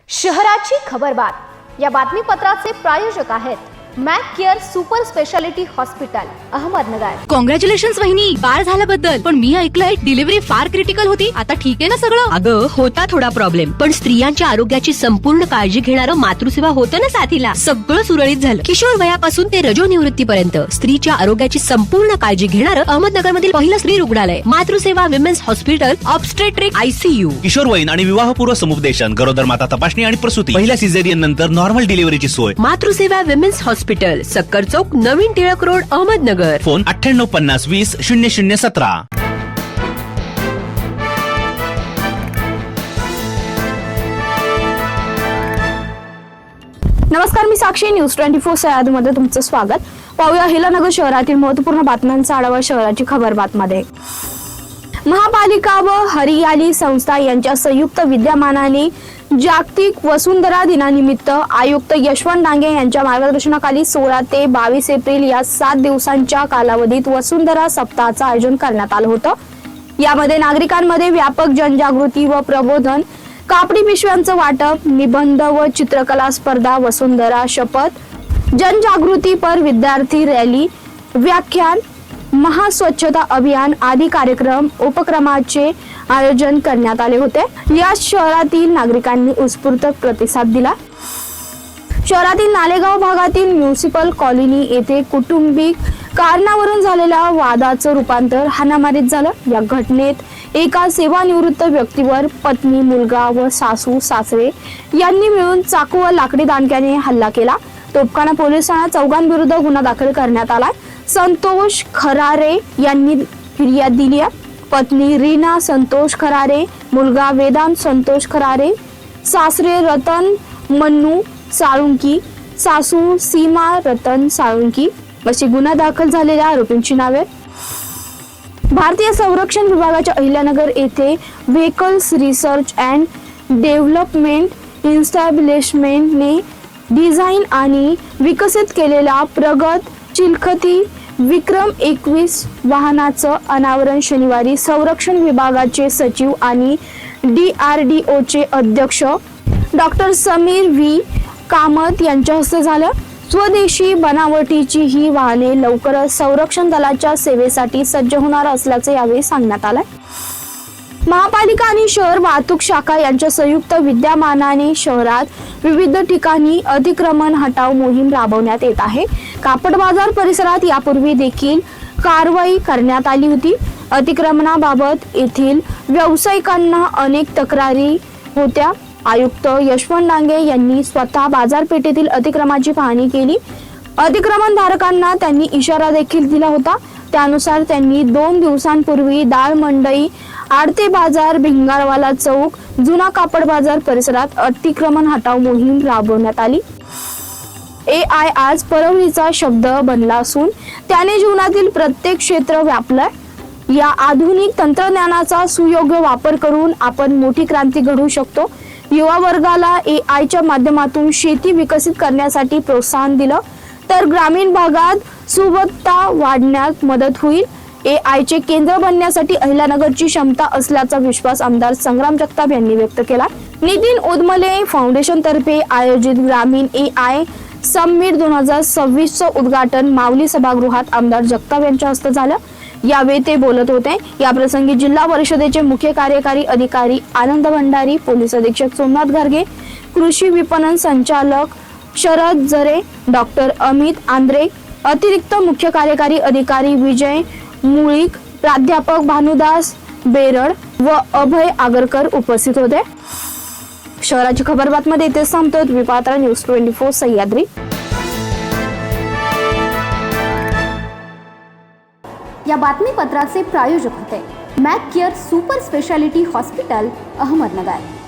शहराची खबरबात या बातमीपत्राचे प्रायोजक आहेत Mac care super speciality hospital Ahmednagar. Congratulations वहिनी, बाळ झाल्याबद्दल। पण मी ऐकलंय डिलिव्हरी फार क्रिटिकल होती। आता ठीक आहे ना सगळं? अगं होता थोडा प्रॉब्लेम, पण स्त्रियांच्या आरोग्याची संपूर्ण काळजी घेणारं मातृसेवा होतं ना साथीला। सगळं सुरळीत झालं। किशोर वयापासून ते रजोनिवृत्तीपर्यंत स्त्रीच्या आरोग्याची संपूर्ण काळजी घेणारं अहमदनगर मधील पहिलं स्त्री रुग्णालय Matruseva women's hospital obstetric ICU। किशोरवयीन आणि विवाहपूर्व समुपदेशन, गरोदर माता तपासणी आणि प्रसूती, पहिल्या सिझेरियन नंतर नॉर्मल डिलिव्हरीची सोय। मातृसेवा विमेन्स हॉस्पिटल, सक्कर चौक, नवीन टिळक रोड, अहमदनगर। फोन 9850200017। नमस्कार, मी साक्षी, न्यूज 24 सह्याद्री मध्ये तुमचं स्वागत। पाहूया अहिल्यानगर शहरातील महत्त्वपूर्ण बातम्यांचा आढावा शहराची खबरबातमध्ये। महापालिका व हरियाली संस्था यांच्या संयुक्त विद्यमानाने जागतिक वसुंधरा दिनानिमित्त आयुक्त यशवंत डांगे यांच्या मार्गदर्शनाखाली 16 ते 22 एप्रिल या 7 दिवसांच्या कालावधीत वसुंधरा सप्ताहाचं आयोजन करण्यात आलं होतं। यामध्ये नागरिकांमध्ये व्यापक जनजागृती व प्रबोधन, कापडी पिशव्यांचं वाटप, निबंध व चित्रकला स्पर्धा, वसुंधरा शपथ, जनजागृती पर विद्यार्थी रॅली, व्याख्यान, महास्वच्छता अभियान आदी कार्यक्रम उपक्रमाचे आयोजन करण्यात आले होते। या शहरातील नागरिकांनी उत्स्फूर्त प्रतिसाद दिला। शहरातील नालेगाव भागातील म्युनिसिपल कॉलनी येथे कौटुंबिक कारणावरून झालेल्या वादाचं रूपांतर हाणामारीत झालं। या घटनेत एका सेवानिवृत्त व्यक्तीवर पत्नी, मुलगा व सासू सासरे यांनी मिळून चाकू व लाकडी दांडक्याने हल्ला केला। तोपखाना पोलीस ठाण्यात चौघांविरुद्ध गुन्हा दाखल करण्यात आला। संतोष खरारे यांनी फिर्याद दिली आहे। पत्नी रीना संतोष खरारे, मुलगा वेदांत संतोष खरारे, सासरे रतन मन्नू साळुंकी, सासू सीमा रतन साळुंकी अशी गुन्हा दाखल झालेल्या आरोपींची नावे। भारतीय संरक्षण विभागाच्या अहिल्यानगर येथे व्हेकल्स रिसर्च अँड डेव्हलपमेंट इन्स्टॅब्लिशमेंटने डिझाईन आणि विकसित केलेल्या प्रगत चिलखती विक्रम 21 वाहनाचं अनावरण शनिवारी संरक्षण विभागाचे सचिव आणि DRDOचे अध्यक्ष डॉक्टर समीर V कामत यांच्या हस्ते झालं। स्वदेशी बनावटीची ही वाहने लवकरच संरक्षण दलाच्या सेवेसाठी सज्ज होणार असल्याचे यावेळी सांगण्यात आलं। महापालिका आणि शहर वाहतूक शाखा यांच्या संयुक्त विद्यमानाने शहरात विविध ठिकाणी अतिक्रमण हटाव मोहीम राबवण्यात येत आहे। कापड बाजार परिसरात यापूर्वी देखील कारवाई करण्यात आली होती। अतिक्रमणाबाबत येथील व्यावसायिकांना अनेक तक्रारी होत्या। आयुक्त यशवंत डांगे यांनी स्वतः बाजारपेठेतील अतिक्रमणाची पाहणी केली। अतिक्रमणधारकांना त्यांनी इशारा देखील दिला होता। त्यानुसार त्यांनी 2 दिवसांपूर्वी दाळ मंडई, आडते बाजार, भिंगारवाला चौक, जुना कापड बाजार परिसरात अतिक्रमण हटाव मोहीम राबवण्यात आली। AI आज परवलीचा शब्द बनला असून त्याने जीवनातील प्रत्येक क्षेत्र व्यापलंय। या आधुनिक तंत्रज्ञानाचा सुयोग्य वापर करून आपण मोठी क्रांती घडवू शकतो। युवा वर्गाला AIच्या माध्यमातून शेती विकसित करण्यासाठी प्रोत्साहन दिलं तर ग्रामीण भागात सुबत्ता वाढण्यात मदत होईल। AIचे केंद्र बनण्यासाठी अहिल्यानगरची क्षमता असल्याचा विश्वास आमदार संग्राम जगताप यांनी व्यक्त केला। नितीन ओदमले फाउंडेशन तर्फे आयोजित ग्रामीण AI समिट 2026चं उद्घाटन माऊली सभागृहात आमदार जगताप यांच्या हस्ते झालं। यावेळी ते बोलत होते। या प्रसंगी जिल्हा परिषदेचे मुख्य कार्यकारी अधिकारी आनंद भंडारी, पोलीस अधीक्षक सोमनाथ घारगे, कृषी विपणन संचालक शरद जरे, डॉक्टर अमित आंद्रे, अतिरिक्त मुख्य कार्यकारी अधिकारी विजय मुळीक, प्राध्यापक भानुदास बेरड व अभय आगरकर उपस्थित होते। शहराची खबरबातमध्ये इथे संपतो। तुम्ही पाहता न्यूज 24 सह्याद्री। या बातमीपत्राचे प्रायोजक होते Mac care super speciality hospital Ahmednagar.